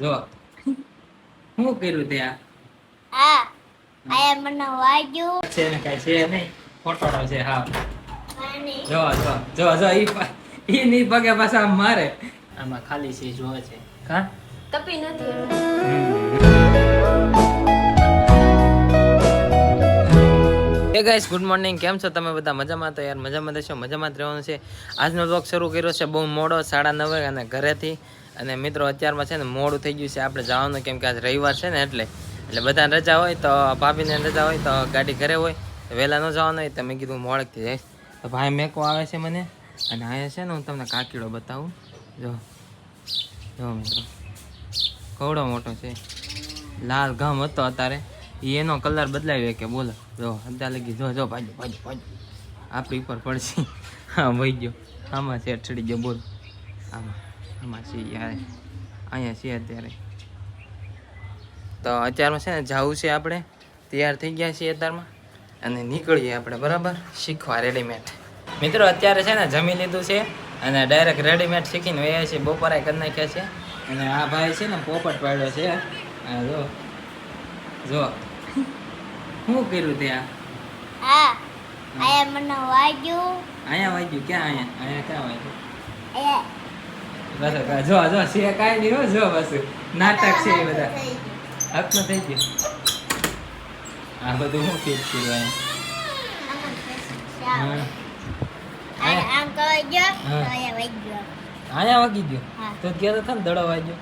જો શું કર્યું ત્યાં હા આયા મને વાગ્યું છે ને કઈ છે નહીં, ખોટોડો છે હા. અને જો જો જો જો ઈ ની પગે પાછા આમ મારે. આમાં ખાલી છે જોવે છે કા તપી નથી હે ગાઈસ, ગુડ મોર્નિંગ. કેમ છો તમે બધા? મજામાં? તો યાર મજામાં દેશો, મજામાં જ રહેવાનું છે. આજનો વ્લોગ શરૂ કર્યો છે બહુ મોડો, 9:30 અને ઘરેથી. અને મિત્રો અત્યારમાં છે ને મોડું થઈ ગયું છે આપણે જવાનું, કેમ કે આજ રવિવાર છે ને એટલે બધાને રજા હોય, તો ભાભીને રજા હોય તો ગાડી ઘરે હોય, વહેલા ન જવાનું હોય તો મેં કીધું મોડેકથી જઈશ. તો ભાઈ મેકો આવે છે મને, અને અહીંયા છે ને હું તમને કાકીડો બતાવું. જો જો મિત્રો કવડો મોટો છે, લાલ ઘમ હતો અત્યારે એનો કલર બદલાવ્યો કે બોલો. જો અત્યારે લગી જો જો ભાજો ભાજો ભાજો આપણી ઉપર પડશે. હા વહી ગયો, આમાં છે ચડી ગયો બોલ. આમાં છે યાર, અહીંયા છે અત્યારે. તો અત્યારમાં છે ને જવું છે આપણે, તૈયાર થઈ ગયા છીએ અત્યારમાં, અને નીકળીએ આપણે બરાબર શીખવા રેડીમેડ. મિત્રો અત્યારે છે ને જમી લીધું છે અને ડાયરેક્ટ રેડીમેડ શીખીને વયા છે, બપોરે કરી નાખ્યા છે. અને આ ભાઈ છે ને પોપટ પાડ્યો છે. આ જો જો શું કર્યું ત્યાં હા આયા મને વાગ્યું અહીંયા વાગ્યું? ક્યાં અહીંયા ક્યાં વાગ્યું? આયા બસ જો જો છે કાંઈ નહીં હો. જો બસ નાટક છે એ બધા હકનો થઈ ગયો. આ બધું શું ફીટ કર્યું અહીંયા? આમ કવાઈ ગયો તો હા. આયા વાગ્યો અહીંયા વાગી ગયો હા. તો કહેતો હતો ને દડો વાગ્યો.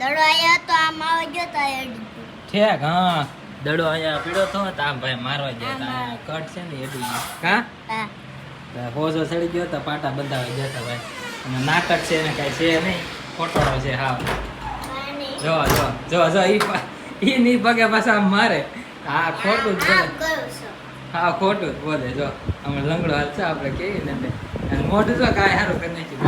દડો આયો તો આમ આવી ગયો તો આયા અડી ઠેક હા, દડો અહીંયા પીડો તો આમ ભાઈ મારવા ગયા હતા. અહીંયા કટ છે ને એડી ગયો કા હા હોજો ચડી ગયો તો પાટા બંધાવા ગયા હતા ભાઈ. અને નાટક છે ને કાંઈ છે નહીં, ખોટોડો છે હા. અને જો જો જો જો ઈ ની પગે પાછા આમ મારે. હા ખોટું જ બોલે, આમ ગયો છો હા ખોટું જ બોલે. જો અમે લંગડો હાલ છે આપણે કેવી ને અને મોઢું જો કાંઈ સારું કરી નાખ્યું.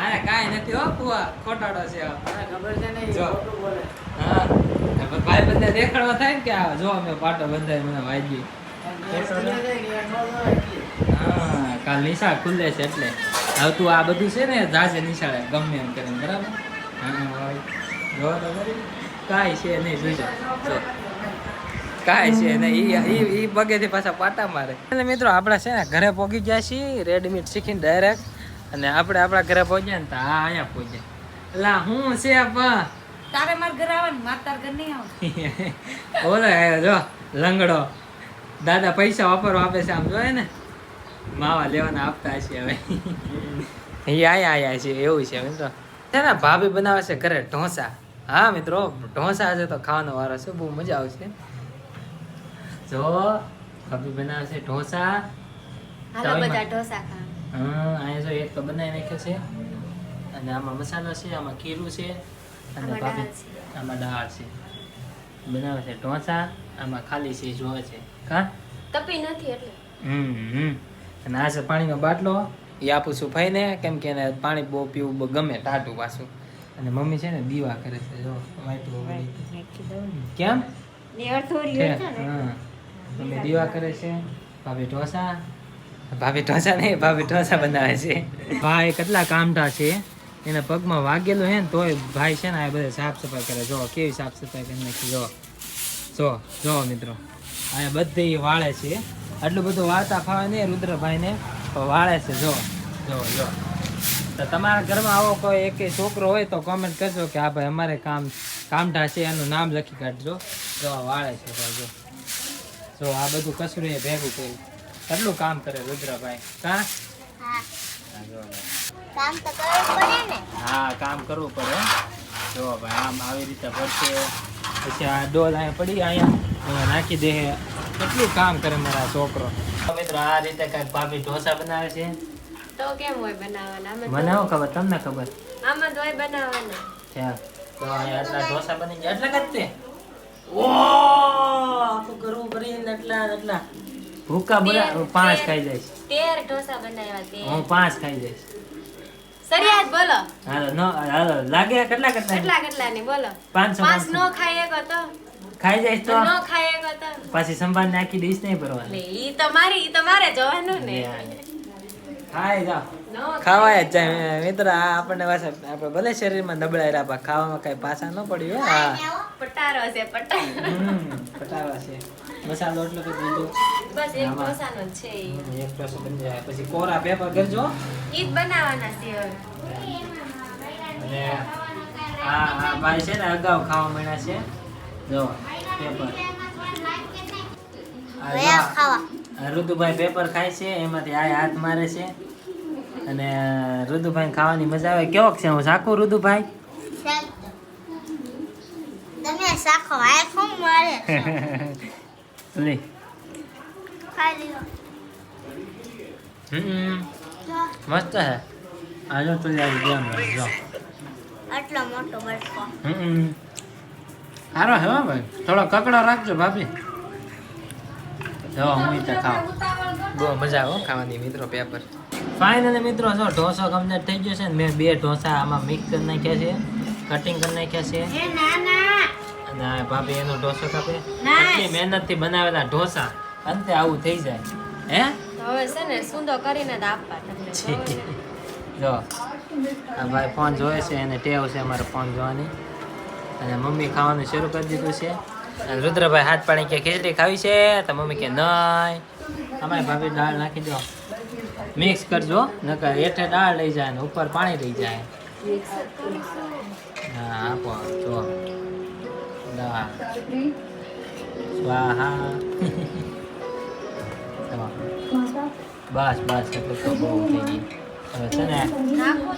આને કાંઈ નથી હો કુવા, ખોટાડો છે આ. ખબર છે ને જો. ખોટું બોલે. હા ભાઈ બધા દેખાડવા થાય ને કે આ જો અમે પાટો બંધાય મને વાગી. હા કાલ નિશાળ ખુલે છે એટલે હવે તું આ બધું છે ને જાજે નિશાળે ગમે એમ કરીને બરાબર. હા જો તો ખરી કાંઈ છે નહીં, જોઈજો જો કાંઈ છે નહીં. ઈ પગેથી પાછા પાટા મારે. એટલે મિત્રો આપણે છે ને ઘરે પહોંચી ગયા છીએ રેડીમેડ શીખીને ડાયરેક્ટ. અને આપણે આપણા ઘરે પહોંચ્યા ને તો આ અહીંયા પહોંચ્યા. એટલે હું છે આપા તારે માર ઘર આવવાનું, માર તાર ઘર નહીં આવવાનું. ઓલો આવ્યો જો લંગડો. દાદા પૈસા વાપરવા આપે છે, આમ જોયે ને માવા લેવાના આપતા હશે હવે. એ આયા છે એવું છે મિત્રો. છે ને ભાભી બનાવે છે ઘરે ઢોસા. હા મિત્રો ઢોસા છે તો ખાવાનો વારો છે, બહુ મજા આવશે. જો ભાભી બનાવે છે ઢોસા. હાલો બધા ઢોસા ખા. હા અહીંયા જો એક તો બનાવી નાખ્યો છે, અને આમાં મસાલો છે, આમાં ખીરું છે, અને આમાં ભાભી દાળ છે. આમાં દાળ છે. બનાવે છે ઢોસા, આમાં ખાલી છે જોવે છે કા. તપી નથી એટલે અને આ છે પાણીનો બાટલો, એ આપું છું ભાઈને, કેમ કે એને પાણી બહુ પીવું બહુ ગમે, ટાટું પાછું. અને મમ્મી છે ને દીવા કરે છે જો વાઈટું. કેમ હા મમ્મી દીવા કરે છે. ભાભી ઢોસા, ભાભી ઢોસા નહીં, ભાભી ઢોસા બનાવે છે. ભાઈ કેટલા કામઠા છે, એના પગમાં વાગેલું હે ને તોય ભાઈ છે ને આ બધા સાફ સફાઈ કરે. જો કેવી સાફ સફાઈ કરી નાખી. જો જો જો મિત્રો અહીંયા બધી વાળે છે. આટલું બધું વાળતા ફાવે નહીં રુદ્રભાઈને, પણ વાળે છે. જો જો જો તો તમારા ઘરમાં આવો કોઈ એક છોકરો હોય તો કોમેન્ટ કરજો કે હા ભાઈ અમારે કામઠા છે, એનું નામ લખી કાઢજો. જો આ વાળે છે ભાઈ. જો જો આ બધું કચરું એ ભેગું કર્યું. કેટલું કામ કરે રુદ્રભાઈ કા. હા હા જો ભાઈ. કામ તો કરવું પડે ને હા કામ કરવું પડે. જો ભાઈ આમ આવી રીતે ભરશે, પછી આ ડોલ અહીંયા પડી અહીંયા નાખી દે. કેટલું કામ કરે મારા છોકરો. મિત્રો આ રીતે કાંઈક ભાભી ઢોસા બનાવે છે. તો કેમ હોય બનાવવાના? મને શું ખબર, તમને ખબર આમાં તો હોય બનાવવાના. છે. તો અહીંયા આટલા ઢોસા બની ગયા. એટલા કદ તે આખું કરવું કરીને એટલા ભૂકા બોલા 5 ખાઈ જઈશ. 13 ઢોસા બનાવ્યા. હું 5 ખાઈ જઈશ. સરિયાદ બોલો હાલો નો હાલો લાગે કેટલા કેટલા ની બોલો. 500 5 નો ખાઈ એક તો ખાઈ જઈશ તો નો ખાઈ એક તો પાછી સંભાળ નાખી દઈશ નહીં ભરવાની. લે ઈ તો મારે જોવાનું ને. હાય જાઓ ખાવાય જ જાય મિત્ર આ આપણને પાછા આપણે ભલે શરીરમાં નબળાઈ રાખવા ખાવામાં કઈ પાછા ન પડ્યું હો. હા પટારો છે પટારો. પટાવા છે મસાલો એટલો કે દીધો બસ એક આમાં. ઢોસાનો જ છે ઈ. એક ઢોસો બની જાય પછી કોરા પેપર કરજો ઈ જ બનાવવાના છે હવે. અને આ ભાઈ છે ને અગાઉ ખાવા મળ્યા છે જો પેપર આ જો વયા ખાવા આ ઋતુભાઈ પેપર ખાય છે એમાંથી આ હાથ મારે છે અને ઋતુભાઈ ખાવાની મજા આવે કેવો છે હું શાકું ઋતુભાઈ તમે શાખો આ શું મારે લે ખાઈ લીધો મસ્ત હે આ જો તું આવી ગેમ જો આટલો મોટો બટકો સારો હે હો ભાઈ થોડો કકડો રાખજો ભાભી જો હું ઈ તો ખાવ બહુ મજા આવે હો ખાવાની મિત્રો પેપર ફાઇનલી મિત્રો જો ઢોસો કમ્પ્લીટ થઈ ગયો છે ને મેં 2 ઢોસા આમાં મિક્સ કરી નાખ્યા છે કટિંગ કરી નાખ્યા છે એ નાના અને આ ભાભી એનો ઢોસો કાપે આટલી મહેનતથી બનાવેલા ઢોસા અંતે આવું થઈ જાય હે હવે છે ને સુંદર કરીને જ આપવા તમને જો આ ભાઈ ફોન જોવે છે એને ટેવ છે અમારે ફોન જોવાની અને મમ્મી ખાવાનું શરૂ કરી દીધું છે અને રુદ્રભાઈ હાથ પાડી કે ખીચડી ખાવી છે તો મમ્મી કે નહીં અમારી ભાભી દાળ નાખી દો મિક્સ કરજો નકર હેઠે દાળ લઈ જાય ને ઉપર પાણી લઈ જાય હા આપો જો દાળ સ્વાહા બસ બસ એટલું તો બહુ થઈ ગઈ હવે છે ને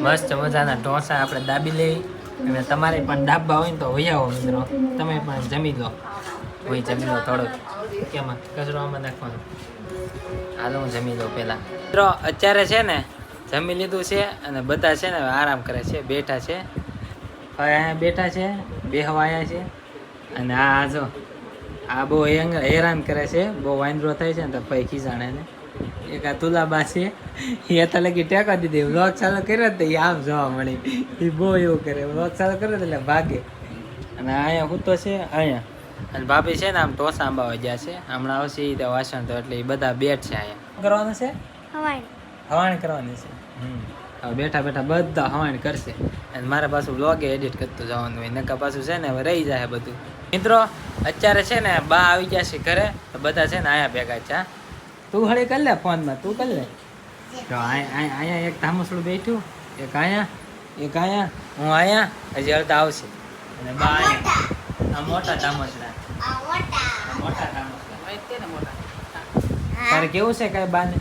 મસ્ત મજાના ઢોસા આપણે દાબી લઈ અને તમારે પણ ડાબા હોય ને તો વહી આવો મિત્રો તમે પણ જમી લો વહી જમી લો થોડોક કેમાં કચરો આમાં નાખવાનો હાલો હું જમી લઉં પહેલાં મિત્રો અત્યારે છે ને જમી લીધું છે અને બધા છે ને આરામ કરે છે બેઠા છે હવે અહીંયા બેઠા છે બેહવા આવ્યા છે અને આ જો આ બહુ હેરાન કરે છે બહુ વાંદરો થાય છે ને તો ભાઈ ખીજાણે ને એક આ તુલાબા છે એ તો લગી ટેકો દીધી વ્લોગ ચાલુ કર્યો તો એ આમ જોવા મળી એ બહુ એવું કરે વ્લોગ ચાલુ કર્યો એટલે ભાગે અને અહીંયા હું તો છે અહીંયા અને ભાભી છે ને આમ ઢોસા આંબાવા ગયા છે હમણાં આવશે એ તો વાસણ તો એટલે એ બધા બેઠ છે અહીંયા કરવાનું છે હવાઈ હવાણ કરવાની છે હવે બેઠા બેઠા બધા હવાણ કરશે અને મારે પાછું વ્લોગે એડિટ કરતું જવાનું હોય નકા પાછું છે ને હવે રહી જાય બધું મિત્રો અત્યારે છે ને બા આવી ગયા છે ઘરે તો બધા છે ને અહીંયા ભેગા છે તું હળી કરી લે ફોનમાં તું કરી લે જો અહીંયા એક ધામસડું બેઠું એક અહીંયા હું અહીંયા હજી અડધા આવશે અને બા અહીંયા આ મોટા ધામસડા આ મોટા મોટા ધામસડા તારે કેવું છે કાંઈ બાને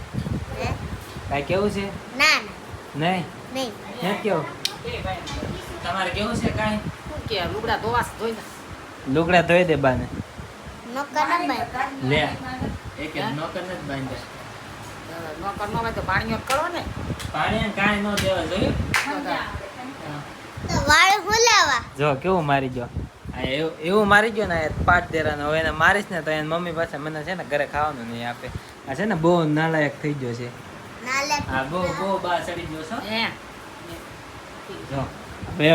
કાંઈ કેવું છે ના નહીં નહીં નથી કેવું તમારે કેવું છે કાંઈ શું કે લુગડા ધોવાસ ધોઈ દે. લુગડા ધોઈ દે બાને નોકર નંબર લે એક નોકર નથી બાંધે નોકર નો હોય તો પાણીઓ કરો ને પાણી કાંઈ ન દેવા જોયું તો વાળ હુલાવા જો કેવું મારી ગયો આ એવું મારી ગયો ને પાટ દેરાનો હવે એને મારીશ ને તો એને મમ્મી પાસે મને છે ને ઘરે ખાવાનું નહીં આપે આ છે ને બહુ નાલાયક થઈ ગયો છે નાલે આ બહુ બા ચડી ગયો છો હે જો હવે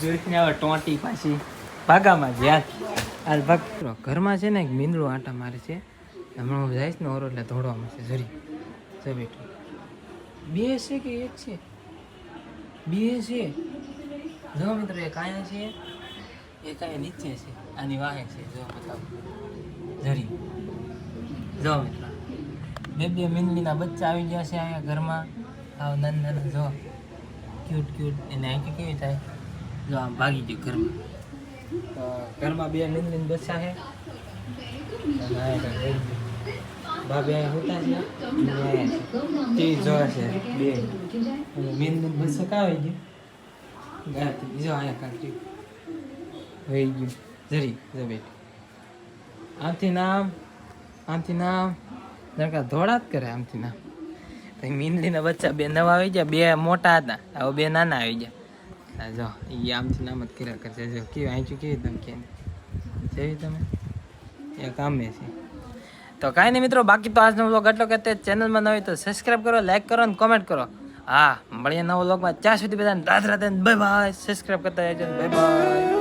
જોઈને હવે ટોંટી પાછી ભાગામાં જ્યાં હાલ ભાગ ઘરમાં છે ને એક મીંદડું આંટા મારે છે હમણાં હું જઈશ ને ઓરો એટલે ધોડવામાં છે જરી જો બેઠું બે છે કે એક છે બે છે જો મિત્રો એક અહીંયા છે એક અહીંયા નીચે છે આની વાહે છે જો મતલબ જરી જો મિત્રો બે મીંદડીના બચ્ચા આવી ગયા છે અહીંયા ઘરમાં આવ નાના જો ક્યુટ ક્યુટ એને આંખી કેવી થાય જો આમ ભાગી ગયું ઘરમાં તો ઘરમાં બે મીંદડીને બચ્ચા છે અને આ એક રહી ગયું. ભાભી અહીંયા હોતા છે ટીવી જોવે છે બે અને મીંદડીને બચ્ચા કાં આવી ગયું ગાતી બીજો અહીંયા કાંકી વહી ગયું જરી જો બેટી આમથી નામ નરકા ધોળા જ કરે આમથી નામ તો મીંદડીના બચ્ચા બે નવા આવી ગયા બે મોટા હતા હવે બે નાના આવી ગયા આ જો એ આમથી નામ જ કર્યા કરશે જો કેવી આંચું કેવી તમે કે જેવી તમે એ કામે છે તો કાંઈ નહીં મિત્રો બાકી તો આજનો વ્લોગ એટલો કે તે ચેનલમાં ન હોય તો સબસ્ક્રાઈબ કરો લાઈક કરો અને કોમેન્ટ કરો હા મળીએ નવો વ્લોગમાં ત્યાં સુધી બધાને Radhe Radhe bye bye subscribe કરતા રહેજો બાય બાય